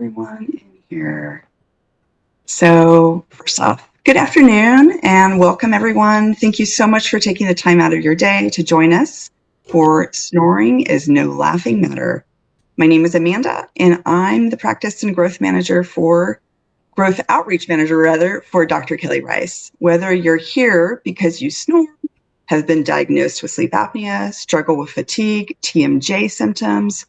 everyone in here. So, first off, good afternoon and welcome everyone. Thank you so much for taking the time out of your day to join us for Snoring is No Laughing Matter. My name is Amanda and I'm the Practice and Growth Outreach Manager for Dr. Kellye Rice. Whether you're here because you snore, have been diagnosed with sleep apnea, struggle with fatigue, TMJ symptoms,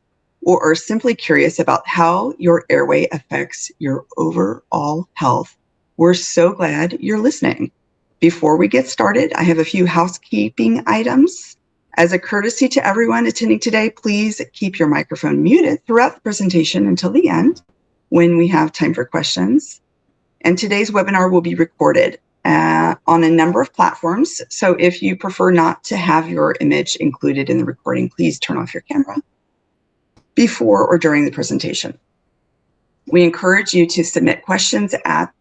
or are simply curious about how your airway affects your overall health, we're so glad you're listening. Before we get started, I have a few housekeeping items. As a courtesy to everyone attending today, please keep your microphone muted throughout the presentation until the end when we have time for questions. And today's webinar will be recorded on a number of platforms. So if you prefer not to have your image included in the recording, please turn off your camera before or during the presentation. We encourage you to submit questions at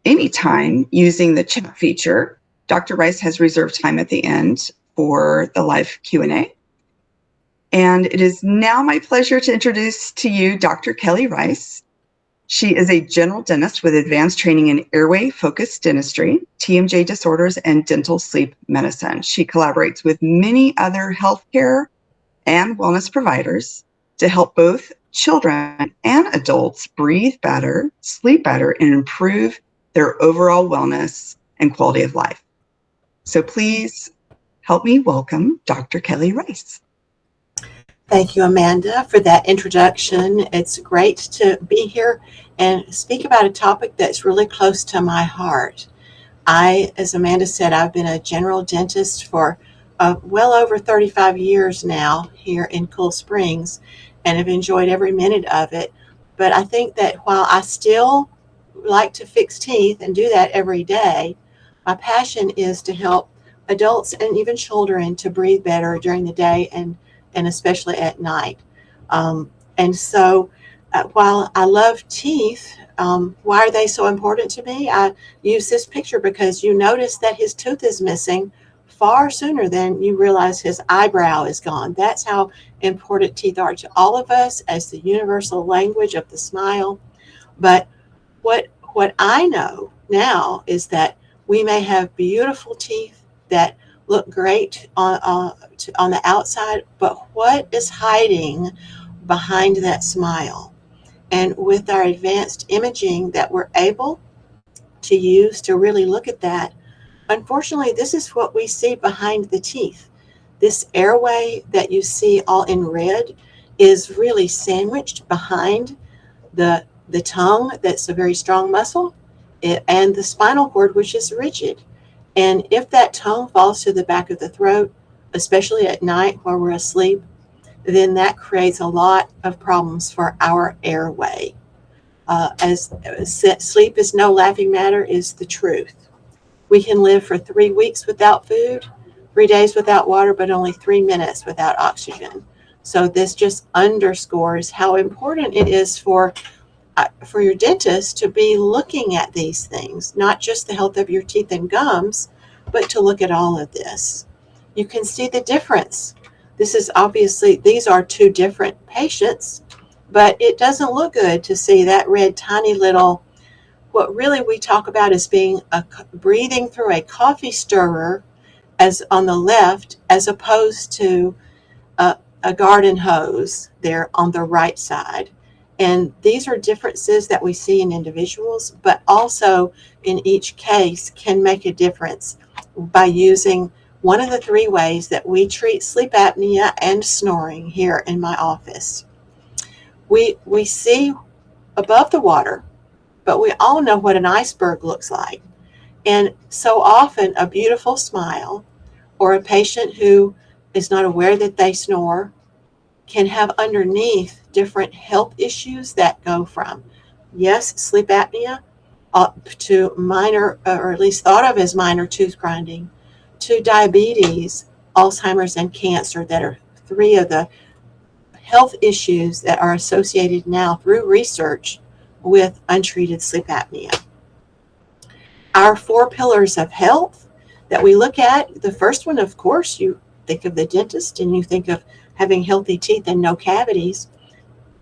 any time using the chat feature. Dr. Rice has reserved time at the end for the live Q&A. And it is now my pleasure to introduce to you Dr. Kellye Rice. She is a general dentist with advanced training in airway-focused dentistry, TMJ disorders, and dental sleep medicine. She collaborates with many other healthcare and wellness providers to help both children and adults breathe better, sleep better, and improve their overall wellness and quality of life. So please help me welcome Dr. Kellye Rice. Thank you, Amanda, for that introduction. It's great to be here and speak about a topic that's really close to my heart. As Amanda said, I've been a general dentist for well over 35 years now here in Cool Springs, and have enjoyed every minute of it. But I think that while I still like to fix teeth and do that every day, my passion is to help adults and even children to breathe better during the day and especially at night. And so while I love teeth, why are they so important to me? I use this picture because you notice that his tooth is missing far sooner than you realize his eyebrow is gone. That's how important teeth are to all of us as the universal language of the smile. But what I know now is that we may have beautiful teeth that look great on the outside, but what is hiding behind that smile? And with our advanced imaging that we're able to use to really look at that, unfortunately, this is what we see behind the teeth. This airway that you see all in red is really sandwiched behind the tongue, that's a very strong muscle, and the spinal cord, which is rigid. And if that tongue falls to the back of the throat, especially at night while we're asleep, then that creates a lot of problems for our airway. As sleep is no laughing matter is the truth. We can live for 3 weeks without food, 3 days without water, but only 3 minutes without oxygen. So this just underscores how important it is for your dentist to be looking at these things, not just the health of your teeth and gums, but to look at all of this. You can see the difference. This is obviously, these are 2 different patients, but it doesn't look good to see that red tiny little, what really we talk about as being breathing through a coffee stirrer as on the left, as opposed to a garden hose there on the right side. And these are differences that we see in individuals, but also in each case can make a difference by using one of the 3 ways that we treat sleep apnea and snoring here in my office. We see above the water, but we all know what an iceberg looks like. And so often a beautiful smile or a patient who is not aware that they snore can have underneath different health issues that go from, yes, sleep apnea, up to minor, or at least thought of as minor tooth grinding, to diabetes, Alzheimer's, and cancer, that are 3 of the health issues that are associated now through research with untreated sleep apnea. Our 4 pillars of health that we look at, the first one, of course, you think of the dentist and you think of having healthy teeth and no cavities.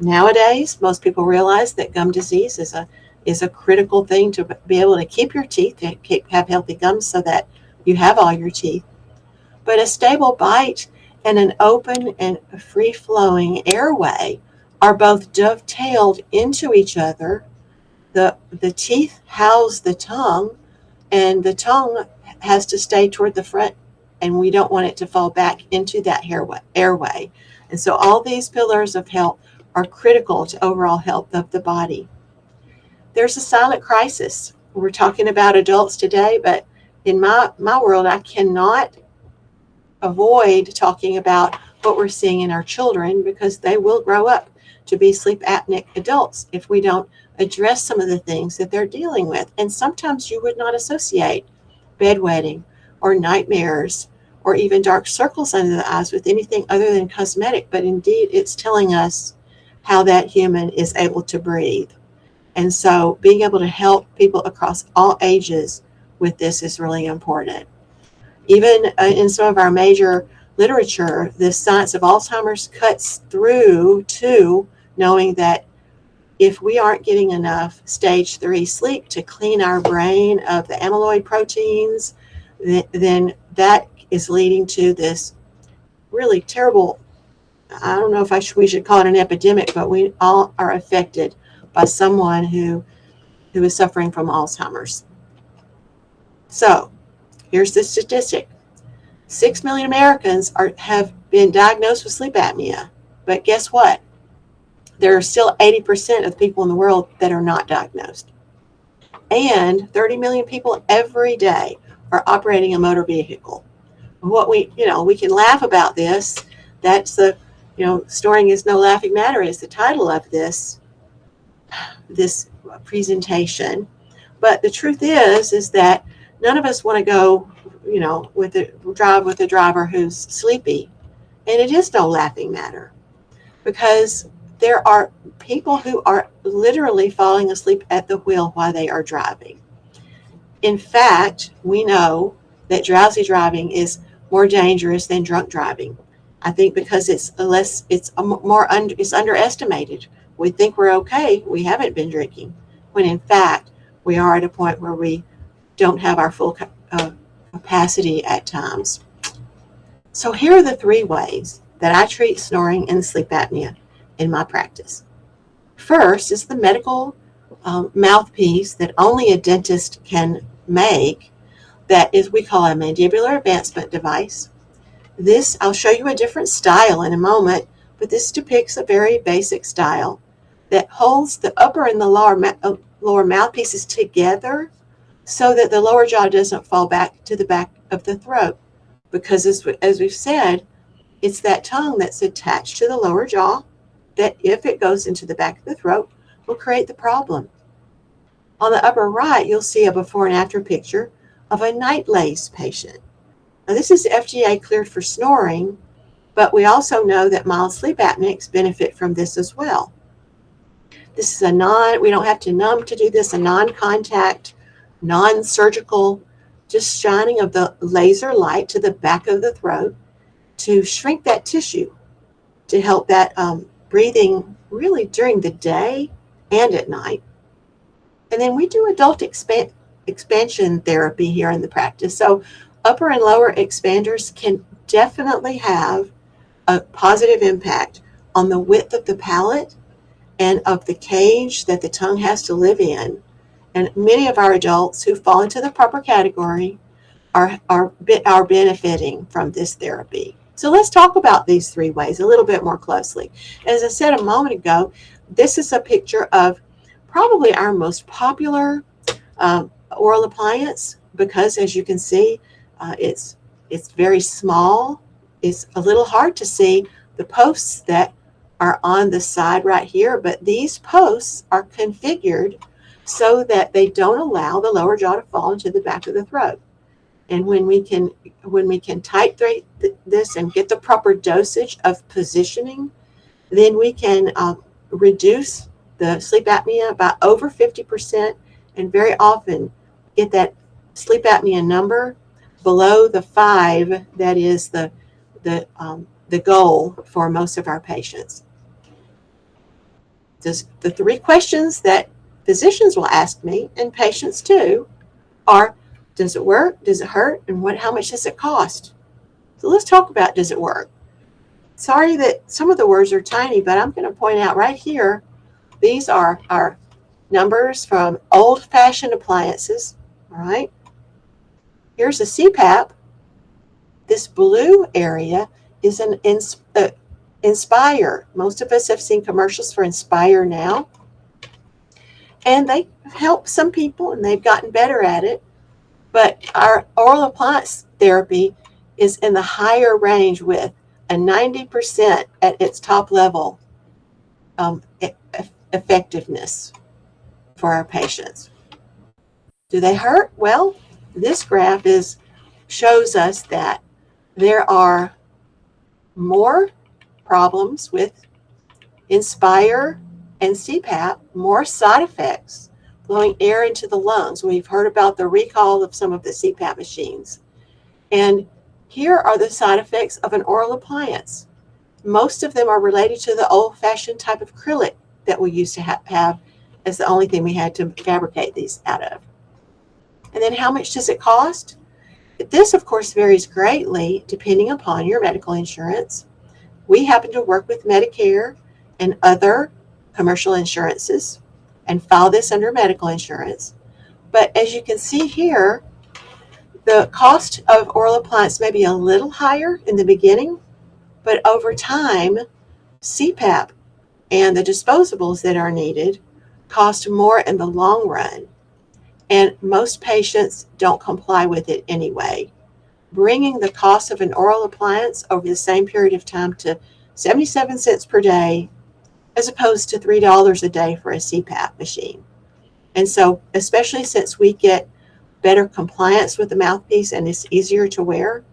Nowadays, most people realize that gum disease is a critical thing to be able to keep your teeth, to have healthy gums so that you have all your teeth. But a stable bite and an open and free-flowing airway are both dovetailed into each other. The teeth house the tongue, and the tongue has to stay toward the front, and we don't want it to fall back into that airway. And so all these pillars of health are critical to overall health of the body. There's a silent crisis. We're talking about adults today, but in my world, I cannot avoid talking about what we're seeing in our children, because they will grow up to be sleep apneic adults if we don't address some of the things that they're dealing with. And sometimes you would not associate bedwetting or nightmares or even dark circles under the eyes with anything other than cosmetic, but indeed it's telling us how that human is able to breathe. And so being able to help people across all ages with this is really important. Even in some of our major literature, the science of Alzheimer's cuts through to knowing that if we aren't getting enough stage 3 sleep to clean our brain of the amyloid proteins, then that is leading to this really terrible, I don't know if we should call it an epidemic, but we all are affected by someone who is suffering from Alzheimer's. So here's the statistic. 6 million Americans have been diagnosed with sleep apnea. But guess what? There are still 80% of the people in the world that are not diagnosed. And 30 million people every day are operating a motor vehicle. What we can laugh about this. That's Snoring is no laughing matter is the title of this presentation. But the truth is that none of us want to go, drive with a driver who's sleepy. And it is no laughing matter, because there are people who are literally falling asleep at the wheel while they are driving. In fact, we know that drowsy driving is more dangerous than drunk driving. I think because it's underestimated. We think we're okay. We haven't been drinking, when in fact we are at a point where we don't have our full capacity at times. So here are the 3 ways that I treat snoring and sleep apnea in my practice. First is the medical mouthpiece that only a dentist can make. That is, we call a mandibular advancement device. This, I'll show you a different style in a moment, but this depicts a very basic style that holds the upper and the lower mouthpieces together so that the lower jaw doesn't fall back to the back of the throat. Because as we've said, it's that tongue that's attached to the lower jaw that, if it goes into the back of the throat, will create the problem. On the upper right, you'll see a before and after picture of a night lace patient. Now, this is FDA cleared for snoring, but we also know that mild sleep apneics benefit from this as well. This is we don't have to numb to do this, a non-contact, non-surgical, just shining of the laser light to the back of the throat to shrink that tissue, to help that breathing really during the day and at night. And then we do adult expansion therapy here in the practice. So upper and lower expanders can definitely have a positive impact on the width of the palate and of the cage that the tongue has to live in. And many of our adults who fall into the proper category are benefiting from this therapy. So let's talk about these 3 ways a little bit more closely. As I said a moment ago, this is a picture of probably our most popular oral appliance, because as you can see, it's very small. It's a little hard to see the posts that are on the side right here, but these posts are configured so that they don't allow the lower jaw to fall into the back of the throat. And when we can titrate this and get the proper dosage of positioning, then we can reduce the sleep apnea by over 50%, and very often get that sleep apnea number below the 5 that is the goal for most of our patients. The three questions that physicians will ask me, and patients too, are, does it work? Does it hurt? And how much does it cost? So let's talk about, does it work? Sorry that some of the words are tiny, but I'm going to point out right here, these are our numbers from old-fashioned appliances, all right? Here's a CPAP. This blue area is an Inspire. Most of us have seen commercials for Inspire now, and they help some people, and they've gotten better at it. But our oral appliance therapy is in the higher range with a 90% at its top level effectiveness for our patients. Do they hurt? Well, this graph shows us that there are more problems with Inspire and CPAP, more side effects, blowing air into the lungs. We've heard about the recall of some of the CPAP machines. And here are the side effects of an oral appliance. Most of them are related to the old-fashioned type of acrylic that we used to have as the only thing we had to fabricate these out of. And then how much does it cost? This, of course, varies greatly depending upon your medical insurance. We happen to work with Medicare and other commercial insurances and file this under medical insurance. But as you can see here, the cost of oral appliance may be a little higher in the beginning, but over time, CPAP and the disposables that are needed cost more in the long run. And most patients don't comply with it anyway, bringing the cost of an oral appliance over the same period of time to 77 cents per day, as opposed to $3 a day for a CPAP machine. And so, especially since we get better compliance with the mouthpiece and it's easier to wear,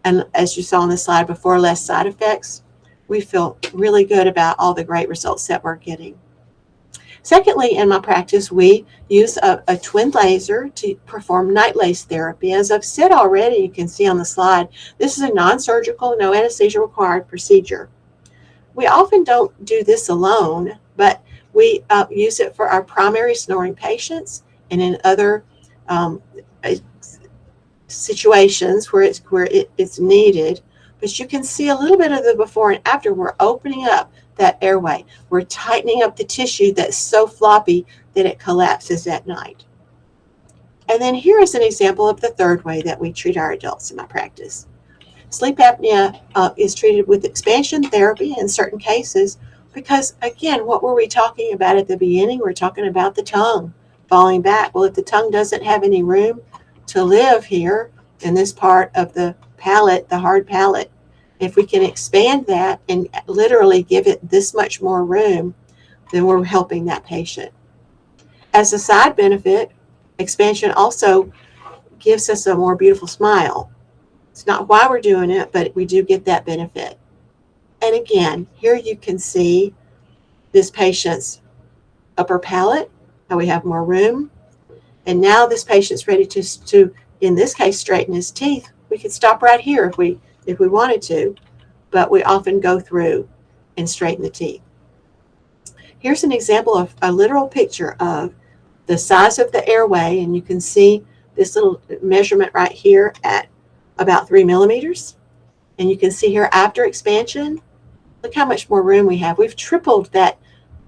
and as you saw on the slide before, less side effects, we feel really good about all the great results that we're getting. Secondly, in my practice, we use a twin laser to perform night lace therapy. As I've said already, you can see on the slide, this is a non-surgical, no anesthesia required procedure. We often don't do this alone, but we use it for our primary snoring patients and in other situations where it's needed. But you can see a little bit of the before and after. We're opening up that airway. We're tightening up the tissue that's so floppy that it collapses at night. And then here is an example of the third way that we treat our adults in my practice. Sleep apnea is treated with expansion therapy in certain cases because, again, what were we talking about at the beginning? We're talking about the tongue falling back. Well, if the tongue doesn't have any room to live here in this part of the palate, the hard palate, if we can expand that and literally give it this much more room, then we're helping that patient. As a side benefit, expansion also gives us a more beautiful smile. It's not why we're doing it, but we do get that benefit. And again, here you can see this patient's upper palate, how we have more room. And now this patient's ready to in this case, straighten his teeth. We could stop right here if we wanted to, but we often go through and straighten the teeth. Here's an example of a literal picture of the size of the airway, and you can see this little measurement right here at about 3 millimeters. And you can see here after expansion, look how much more room we have. We've tripled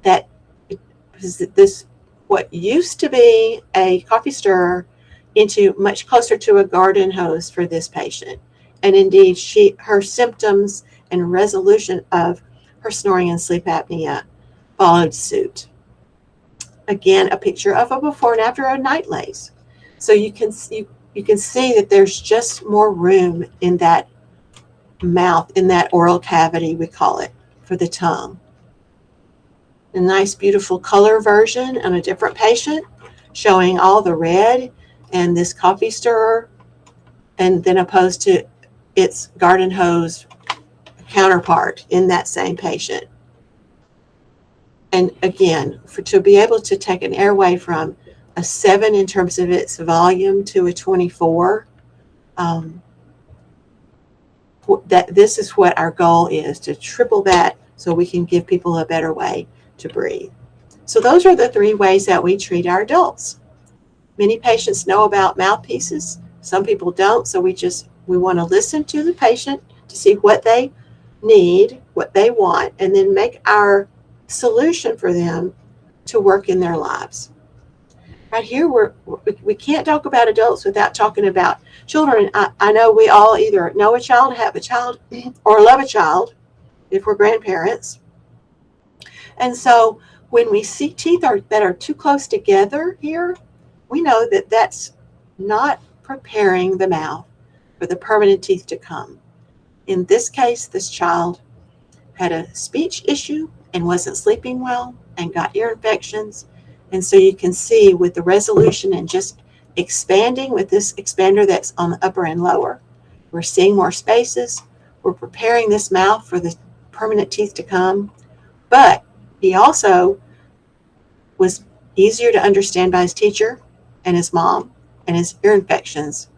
this what used to be a coffee stirrer into much closer to a garden hose for this patient. And indeed, her symptoms and resolution of her snoring and sleep apnea followed suit. Again, a picture of a before and after a night lace. So you can see that there's just more room in that mouth, in that oral cavity, we call it, for the tongue. A nice, beautiful color version on a different patient, showing all the red and this coffee stirrer, and then opposed to its garden hose counterpart in that same patient. And again, to be able to take an airway from a 7 in terms of its volume to a 24, this is what our goal is, to triple that so we can give people a better way to breathe. So those are the 3 ways that we treat our adults. Many patients know about mouthpieces. Some people don't, so we want to listen to the patient to see what they need, what they want, and then make our solution for them to work in their lives. Right here, we can't talk about adults without talking about children. I know we all either know a child, have a child, or love a child if we're grandparents. And so when we see teeth that are too close together here, we know that that's not preparing the mouth for the permanent teeth to come. In this case, this child had a speech issue and wasn't sleeping well and got ear infections. And so you can see with the resolution and just expanding with this expander that's on the upper and lower, we're seeing more spaces. We're preparing this mouth for the permanent teeth to come. But he also was easier to understand by his teacher and his mom, and his ear infections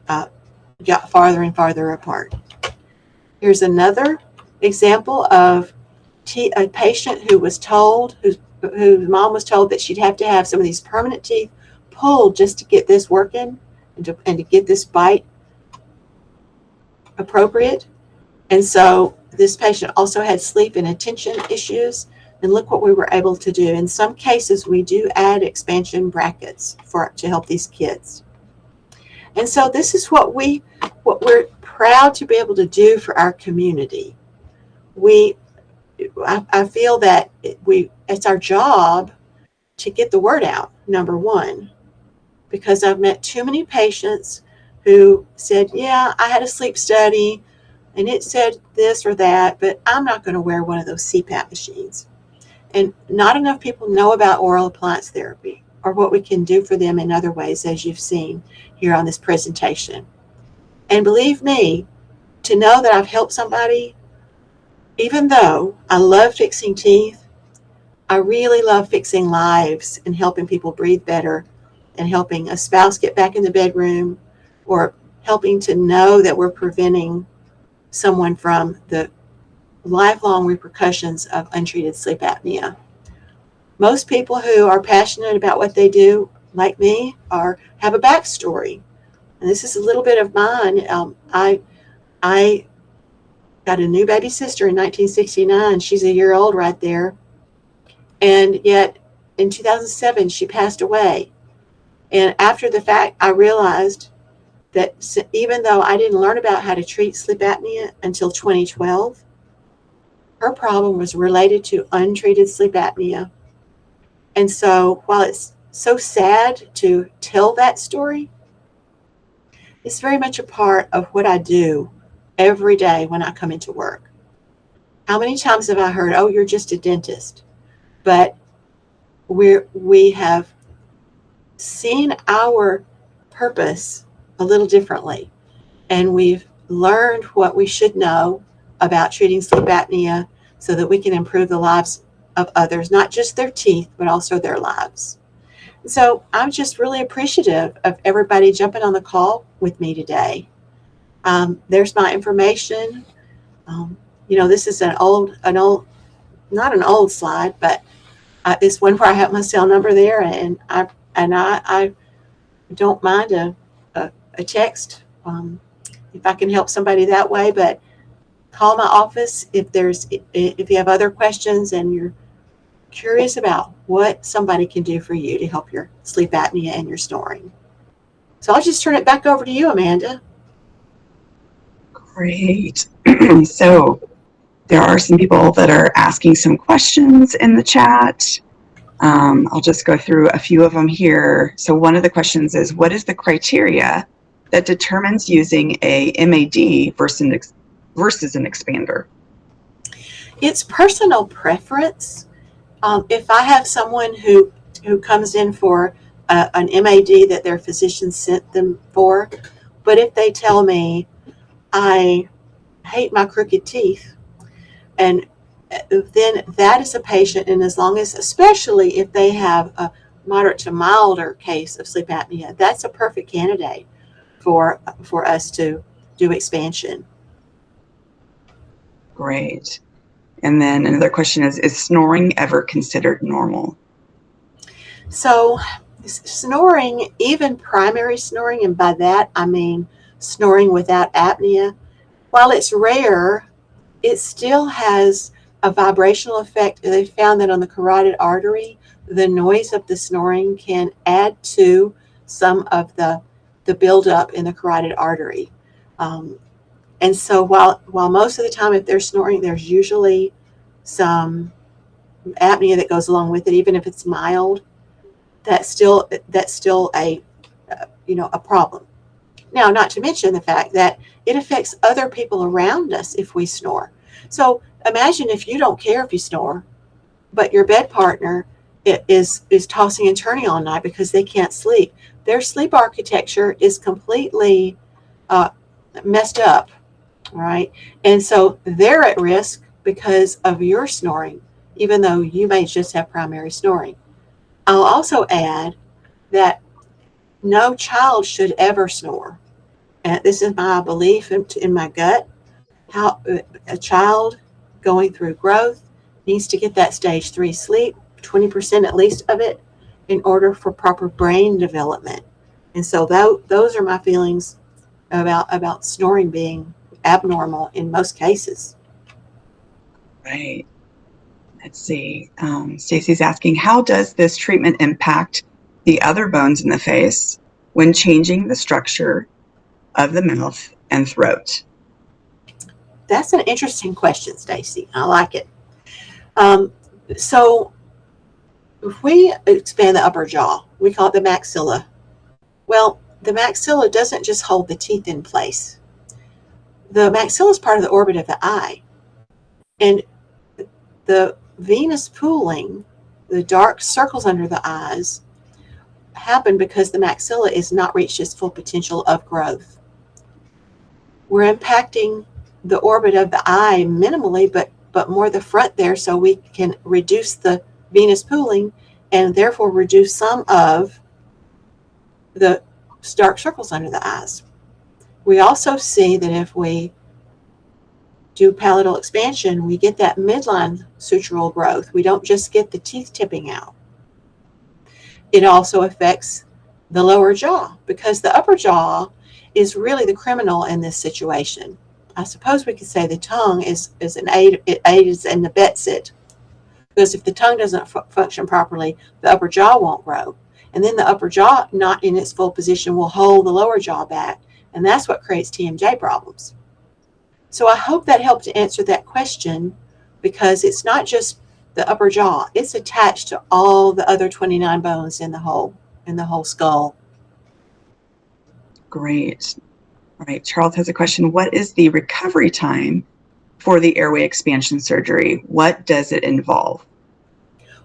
got farther and farther apart. Here's another example of a patient who was told, whose mom was told that she'd have to have some of these permanent teeth pulled just to get this working and to get this bite appropriate. And so this patient also had sleep and attention issues. And look what we were able to do. In some cases, we do add expansion brackets to help these kids. And so this is what we're proud to be able to do for our community. I feel that it's our job to get the word out, number one, because I've met too many patients who said, yeah, I had a sleep study and it said this or that, but I'm not going to wear one of those CPAP machines. And not enough people know about oral appliance therapy or what we can do for them in other ways, as you've seen here on this presentation. And believe me, to know that I've helped somebody, even though I love fixing teeth, I really love fixing lives and helping people breathe better and helping a spouse get back in the bedroom or helping to know that we're preventing someone from the lifelong repercussions of untreated sleep apnea. Most people who are passionate about what they do, like me, have a backstory. And this is a little bit of mine. I got a new baby sister in 1969. She's a year old right there. And yet in 2007, she passed away. And after the fact, I realized that even though I didn't learn about how to treat sleep apnea until 2012, her problem was related to untreated sleep apnea. And so while it's so sad to tell that story, it's very much a part of what I do every day when I come into work. How many times have I heard, oh, you're just a dentist? But we have seen our purpose a little differently. And we've learned what we should know about treating sleep apnea so that we can improve the lives of others, not just their teeth, but also their lives. So I'm just really appreciative of everybody jumping on the call with me today. There's my information. This is an old, not an old slide, but it's one where I have my cell number there, and I don't mind a text if I can help somebody that way. But call my office if you have other questions and you're curious about what somebody can do for you to help your sleep apnea and your snoring. So I'll just turn it back over to you, Amanda. Great. So there are some people that are asking some questions in the chat. I'll just go through a few of them here. So one of the questions is, what is the criteria that determines using a MAD versus an expander? It's personal preference. If I have someone who comes in for an MAD that their physician sent them for, but if they tell me, I hate my crooked teeth, and then that is a patient, and as long as, especially if they have a moderate to milder case of sleep apnea, that's a perfect candidate for us to do expansion. Great. And then another question is snoring ever considered normal? So, snoring, even primary snoring, and by that I mean snoring without apnea, while it's rare, it still has a vibrational effect. They found that on the carotid artery, the noise of the snoring can add to some of the buildup in the carotid artery. Um, and so while most of the time, if they're snoring, there's usually some apnea that goes along with it, even if it's mild. That's still a problem. Now, not to mention the fact that it affects other people around us if we snore. So imagine if you don't care if you snore, but your bed partner is tossing and turning all night because they can't sleep. Their sleep architecture is completely uh, messed up, right? And so they're at risk because of your snoring, even though you may just have primary snoring. I'll also add that no child should ever snore. And this is my belief in my gut. How a child going through growth needs to get that stage 3 sleep, 20% at least of it, in order for proper brain development. And so those are my feelings about snoring being abnormal in most cases. Right. Let's see. Stacy's asking, how does this treatment impact the other bones in the face when changing the structure of the mouth and throat? That's an interesting question, Stacy. I like it. Um, so if we expand the upper jaw, we call it the maxilla. Well, the maxilla doesn't just hold the teeth in place. The maxilla is part of the orbit of the eye. And the venous pooling, the dark circles under the eyes, happen because the maxilla is not reached its full potential of growth. We're impacting the orbit of the eye minimally, but more the front there, so we can reduce the venous pooling and therefore reduce some of the dark circles under the eyes. We also see that if we do palatal expansion, we get that midline sutural growth. We don't just get the teeth tipping out. It also affects the lower jaw because the upper jaw is really the criminal in this situation. I suppose we could say the tongue is an aid. It aids and abets it, because if the tongue doesn't function properly, the upper jaw won't grow. And then the upper jaw, not in its full position, will hold the lower jaw back. And that's what creates TMJ problems. So I hope that helped to answer that question, because it's not just the upper jaw, it's attached to all the other 29 bones in the whole skull. Great. All right. Charles has a question. What is the recovery time for the airway expansion surgery? What does it involve?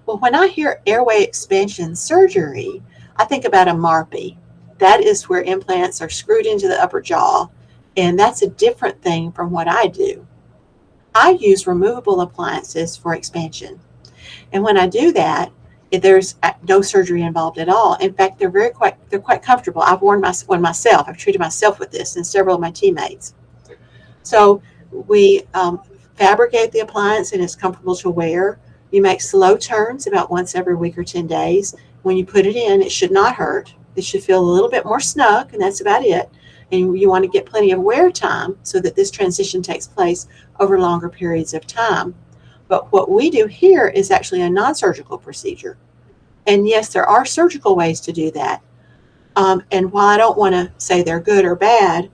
Well, when I hear airway expansion surgery, I think about a MARPE. That is where implants are screwed into the upper jaw, and that's a different thing from what I do. I use removable appliances for expansion. And when I do that, there's no surgery involved at all. In fact, they're quite comfortable. I've worn one myself. I've treated myself with this and several of my teammates. So we fabricate the appliance and it's comfortable to wear. You make slow turns about once every week or 10 days. When you put it in, it should not hurt. It should feel a little bit more snug, and that's about it. And you want to get plenty of wear time so that this transition takes place over longer periods of time. But what we do here is actually a non-surgical procedure. And yes, there are surgical ways to do that. And while I don't want to say they're good or bad,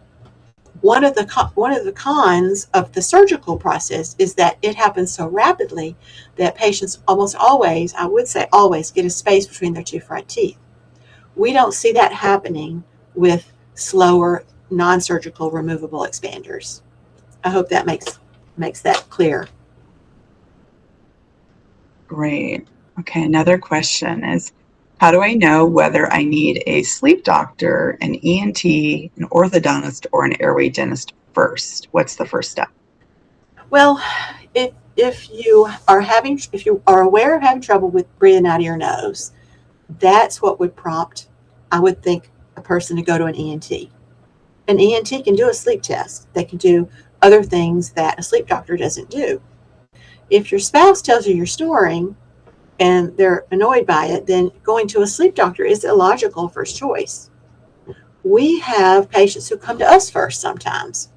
one of the cons of the surgical process is that it happens so rapidly that patients almost always, I would say always, get a space between their two front teeth. We don't see that happening with slower non-surgical removable expanders. I hope that makes that clear. Great. Okay. Another question is, how do I know whether I need a sleep doctor, an ENT, an orthodontist, or an airway dentist first? What's the first step? Well, if you are aware of having trouble with breathing out of your nose, that's what would prompt, I would think, a person to go to an ENT. An ENT can do a sleep test. They can do other things that a sleep doctor doesn't do. If your spouse tells you you're snoring and they're annoyed by it, then going to a sleep doctor is a logical first choice. We have patients who come to us first sometimes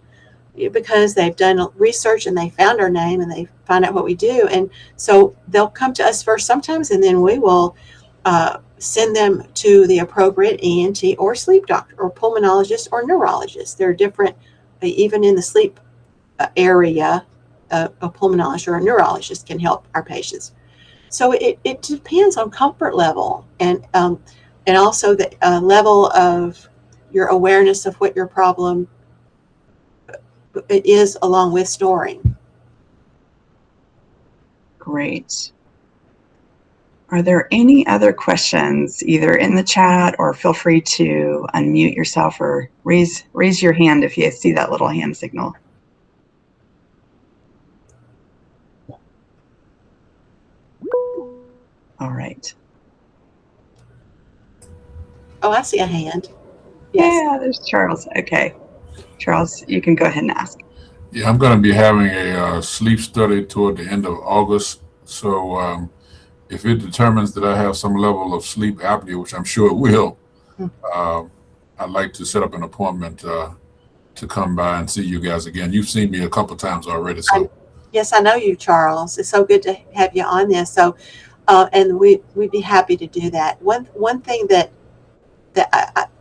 because they've done research and they found our name and they find out what we do. And so they'll come to us first sometimes, and then we will send them to the appropriate ENT or sleep doctor or pulmonologist or neurologist. There are different, even in the sleep area, a pulmonologist or a neurologist can help our patients. So it depends on comfort level and also the level of your awareness of what your problem is along with snoring. Great. Are there any other questions, either in the chat, or feel free to unmute yourself or raise your hand if you see that little hand signal. All right. Oh, I see a hand. Yes. Yeah, there's Charles. Okay. Charles, you can go ahead and ask. Yeah, I'm going to be having a sleep study toward the end of August. So if it determines that I have some level of sleep apnea, which I'm sure it will, I'd like to set up an appointment to come by and see you guys again. You've seen me a couple times already. So Yes, I know you, Charles. It's so good to have you on this. So, and we'd be happy to do that. One thing that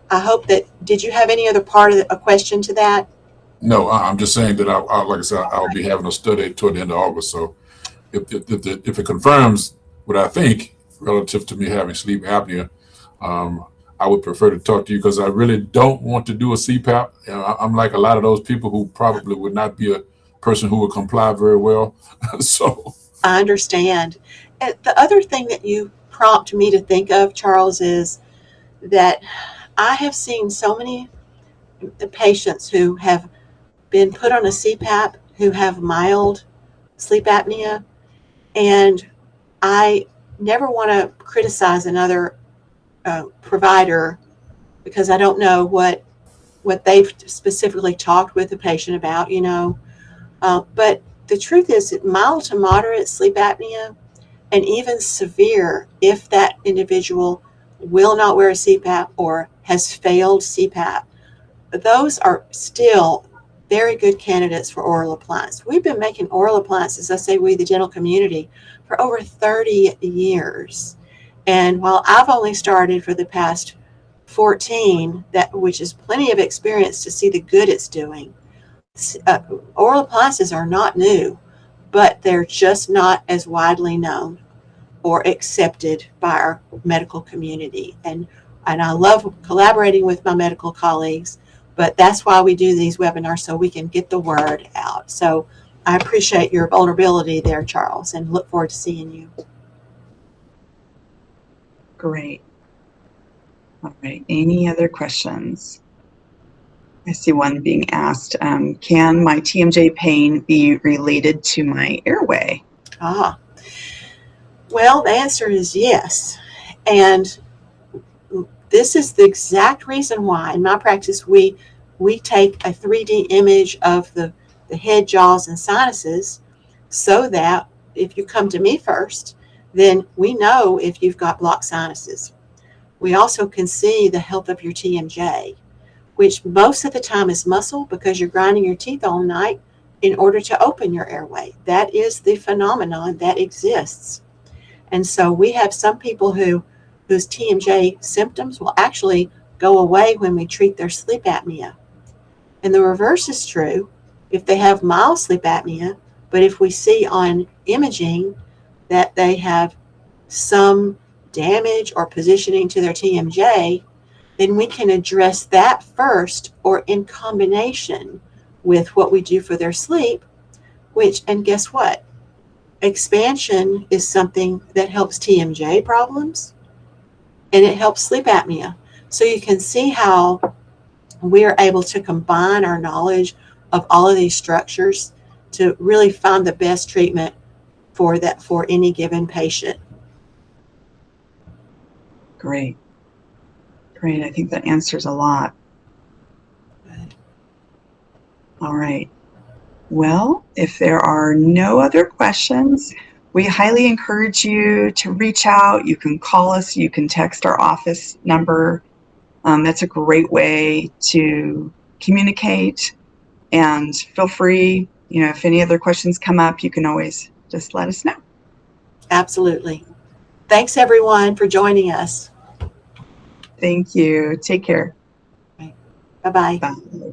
I hope that, did you have any other part of a question to that? no, I'm just saying that like I said, I'll be having a study toward the end of August. So if it confirms what I think relative to me having sleep apnea, I would prefer to talk to you because I really don't want to do a CPAP. I'm like a lot of those people who probably would not be a person who would comply very well. So I understand. And the other thing that you prompt me to think of, Charles, is that I have seen so many patients who have been put on a CPAP who have mild sleep apnea, and I never want to criticize another provider because I don't know what they've specifically talked with the patient about, but the truth is that mild to moderate sleep apnea and even severe, if that individual will not wear a CPAP or has failed CPAP, those are still very good candidates for oral appliance. We've been making oral appliances, I say we, the dental community, for over 30 years. And while I've only started for the past 14, which is plenty of experience to see the good it's doing, uh, oral appliances are not new, but they're just not as widely known or accepted by our medical community. And I love collaborating with my medical colleagues, but that's why we do these webinars, so we can get the word out. So I appreciate your vulnerability there, Charles, and look forward to seeing you. Great. All right. Any other questions? I see one being asked. Can my TMJ pain be related to my airway? Well, the answer is yes. And this is the exact reason why in my practice we take a 3D image of the head, jaws, and sinuses, so that if you come to me first, then we know if you've got blocked sinuses. We also can see the health of your TMJ, which most of the time is muscle because you're grinding your teeth all night in order to open your airway. That is the phenomenon that exists. And so we have some people whose TMJ symptoms will actually go away when we treat their sleep apnea. And the reverse is true if they have mild sleep apnea, but if we see on imaging that they have some damage or positioning to their TMJ, then we can address that first or in combination with what we do for their sleep, and guess what? Expansion is something that helps TMJ problems and it helps sleep apnea. So you can see how we're able to combine our knowledge of all of these structures to really find the best treatment for any given patient. Great. Great. I think that answers a lot. Good. All right. Well, if there are no other questions, we highly encourage you to reach out. You can call us, you can text our office number. That's a great way to communicate, and feel free, if any other questions come up, you can always just let us know. Absolutely. Thanks, everyone, for joining us. Thank you. Take care. Bye-bye. Bye.